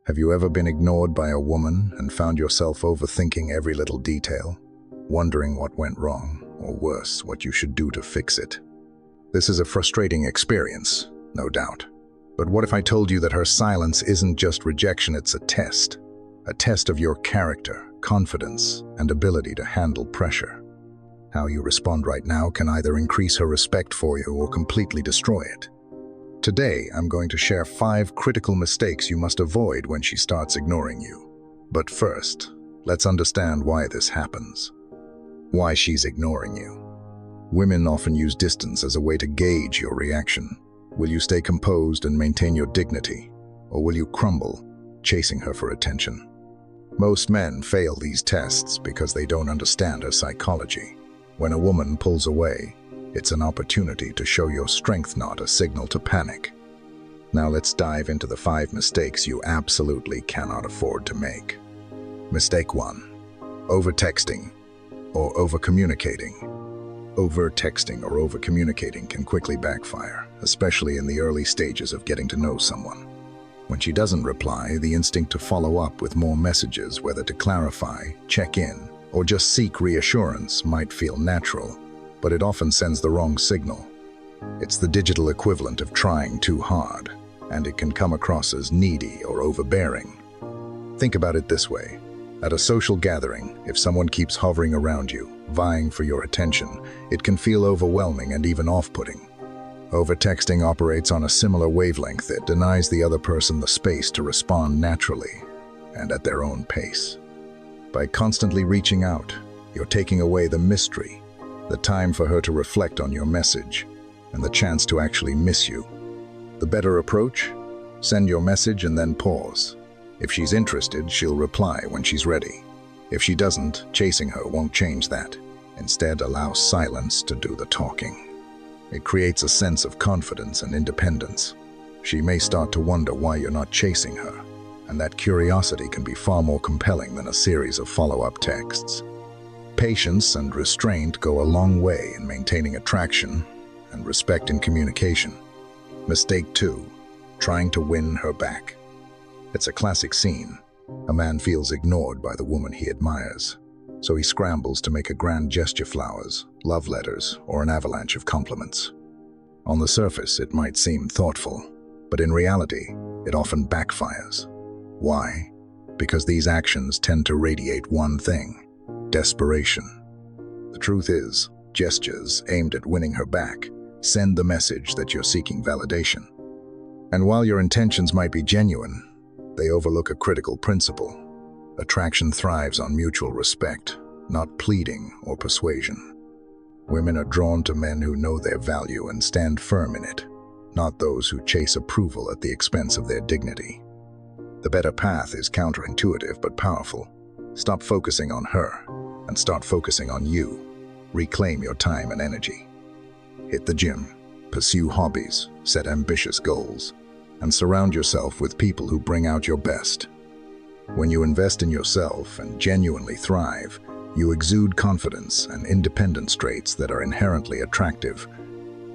Have you ever been ignored by a woman and found yourself overthinking every little detail, wondering what went wrong, or worse, what you should do to fix it? This is a frustrating experience, no doubt. But what if I told you that her silence isn't just rejection, it's a test of your character, confidence, and ability to handle pressure. How you respond right now can either increase her respect for you or completely destroy it. Today, I'm going to share 5 critical mistakes you must avoid when she starts ignoring you. But first, let's understand why this happens. Why she's ignoring you. Women often use distance as a way to gauge your reaction. Will you stay composed and maintain your dignity, or will you crumble, chasing her for attention? Most men fail these tests because they don't understand her psychology. When a woman pulls away, it's an opportunity to show your strength, not a signal to panic. Now let's dive into the 5 mistakes you absolutely cannot afford to make. Mistake 1. Over-texting or over-communicating. Over-texting or over-communicating can quickly backfire, especially in the early stages of getting to know someone. When she doesn't reply, the instinct to follow up with more messages, whether to clarify, check in, or just seek reassurance, might feel natural, but it often sends the wrong signal. It's the digital equivalent of trying too hard, and it can come across as needy or overbearing. Think about it this way. At a social gathering, if someone keeps hovering around you, vying for your attention, it can feel overwhelming and even off-putting. Over-texting operates on a similar wavelength. It denies the other person the space to respond naturally and at their own pace. By constantly reaching out, you're taking away the mystery, the time for her to reflect on your message, and the chance to actually miss you. The better approach? Send your message and then pause. If she's interested, she'll reply when she's ready. If she doesn't, chasing her won't change that. Instead, allow silence to do the talking. It creates a sense of confidence and independence. She may start to wonder why you're not chasing her, and that curiosity can be far more compelling than a series of follow-up texts. Patience and restraint go a long way in maintaining attraction and respect in communication. Mistake 2. Trying to win her back. It's a classic scene. A man feels ignored by the woman he admires, so he scrambles to make a grand gesture: flowers, love letters, or an avalanche of compliments. On the surface, it might seem thoughtful, but in reality, it often backfires. Why? Because these actions tend to radiate one thing: desperation. The truth is, gestures aimed at winning her back send the message that you're seeking validation. And while your intentions might be genuine, they overlook a critical principle. Attraction thrives on mutual respect, not pleading or persuasion. Women are drawn to men who know their value and stand firm in it, not those who chase approval at the expense of their dignity. The better path is counterintuitive but powerful. Stop focusing on her and start focusing on you. Reclaim your time and energy. Hit the gym, pursue hobbies, set ambitious goals, and surround yourself with people who bring out your best. When you invest in yourself and genuinely thrive, you exude confidence and independence traits that are inherently attractive.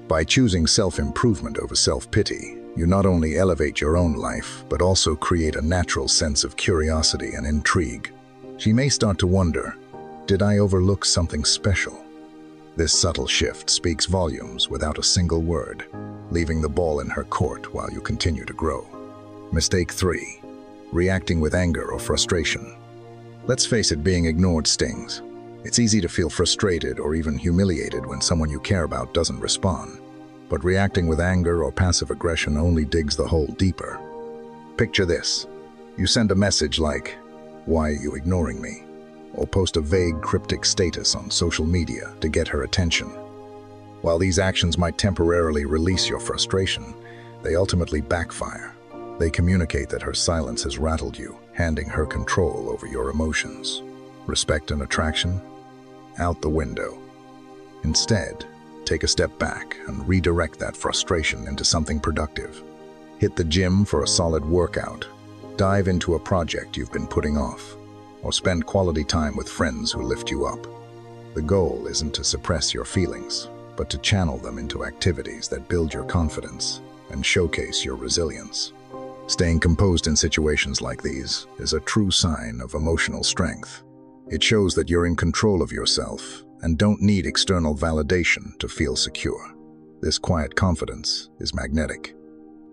By choosing self-improvement over self-pity, you not only elevate your own life, but also create a natural sense of curiosity and intrigue. She may start to wonder, did I overlook something special? This subtle shift speaks volumes without a single word, leaving the ball in her court while you continue to grow. Mistake 3. Reacting with anger or frustration. Let's face it, being ignored stings. It's easy to feel frustrated or even humiliated when someone you care about doesn't respond. But reacting with anger or passive aggression only digs the hole deeper. Picture this. You send a message like, "Why are you ignoring me?" or post a vague, cryptic status on social media to get her attention. While these actions might temporarily release your frustration, they ultimately backfire. They communicate that her silence has rattled you, handing her control over your emotions. Respect and attraction? Out the window. Instead, take a step back and redirect that frustration into something productive. Hit the gym for a solid workout. Dive into a project you've been putting off, or spend quality time with friends who lift you up. The goal isn't to suppress your feelings, but to channel them into activities that build your confidence and showcase your resilience. Staying composed in situations like these is a true sign of emotional strength. It shows that you're in control of yourself and don't need external validation to feel secure. This quiet confidence is magnetic.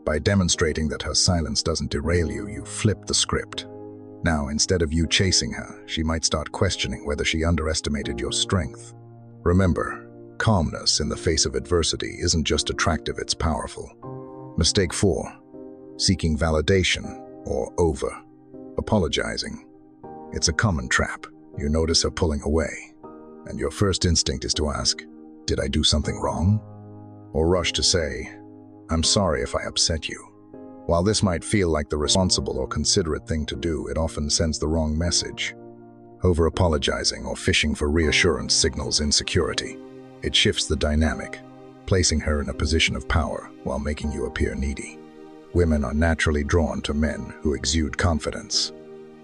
By demonstrating that her silence doesn't derail you, you flip the script. Now, instead of you chasing her, she might start questioning whether she underestimated your strength. Remember, calmness in the face of adversity isn't just attractive, it's powerful. Mistake 4. Seeking validation or over-apologizing. It's a common trap. You notice her pulling away, and your first instinct is to ask, "Did I do something wrong?" Or rush to say, "I'm sorry if I upset you." While this might feel like the responsible or considerate thing to do, it often sends the wrong message. Over-apologizing or fishing for reassurance signals insecurity. It shifts the dynamic, placing her in a position of power while making you appear needy. Women are naturally drawn to men who exude confidence,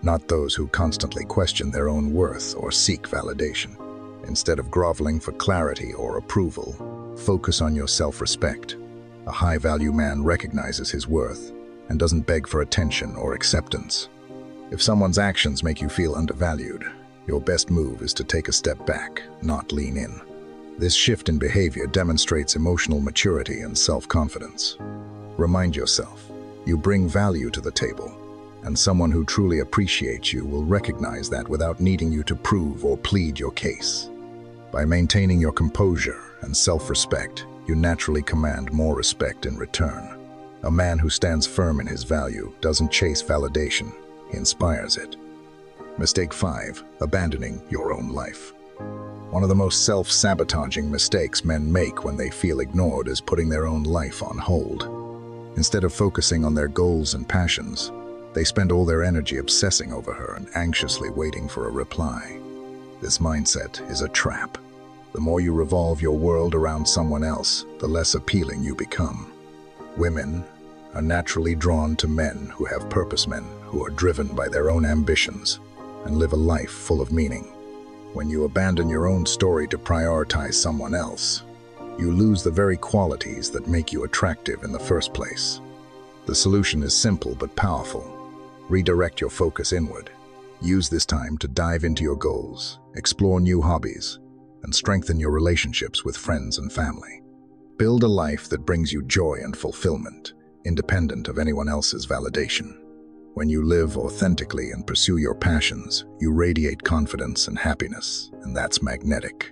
not those who constantly question their own worth or seek validation. Instead of groveling for clarity or approval, focus on your self-respect. A high-value man recognizes his worth and doesn't beg for attention or acceptance. If someone's actions make you feel undervalued, your best move is to take a step back, not lean in. This shift in behavior demonstrates emotional maturity and self-confidence. Remind yourself, you bring value to the table, and someone who truly appreciates you will recognize that without needing you to prove or plead your case. By maintaining your composure and self-respect, you naturally command more respect in return. A man who stands firm in his value doesn't chase validation, he inspires it. Mistake 5. Abandoning your own life. One of the most self-sabotaging mistakes men make when they feel ignored is putting their own life on hold. Instead of focusing on their goals and passions, they spend all their energy obsessing over her and anxiously waiting for a reply. This mindset is a trap. The more you revolve your world around someone else, the less appealing you become. Women are naturally drawn to men who have purpose, men who are driven by their own ambitions and live a life full of meaning. When you abandon your own story to prioritize someone else, you lose the very qualities that make you attractive in the first place. The solution is simple but powerful. Redirect your focus inward. Use this time to dive into your goals, explore new hobbies, and strengthen your relationships with friends and family. Build a life that brings you joy and fulfillment, independent of anyone else's validation. When you live authentically and pursue your passions, you radiate confidence and happiness, and that's magnetic.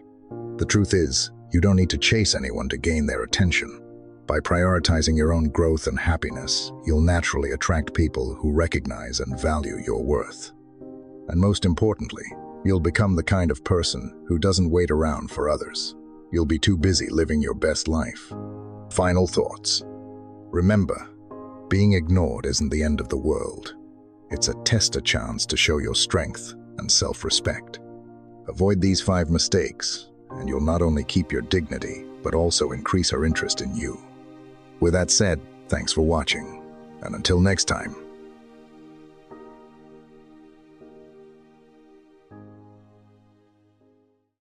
The truth is, you don't need to chase anyone to gain their attention. By prioritizing your own growth and happiness, you'll naturally attract people who recognize and value your worth. And most importantly, you'll become the kind of person who doesn't wait around for others. You'll be too busy living your best life. Final thoughts. Remember, being ignored isn't the end of the world. It's a chance to show your strength and self-respect. Avoid these 5 mistakes, and you'll not only keep your dignity, but also increase her interest in you. With that said, thanks for watching, and until next time,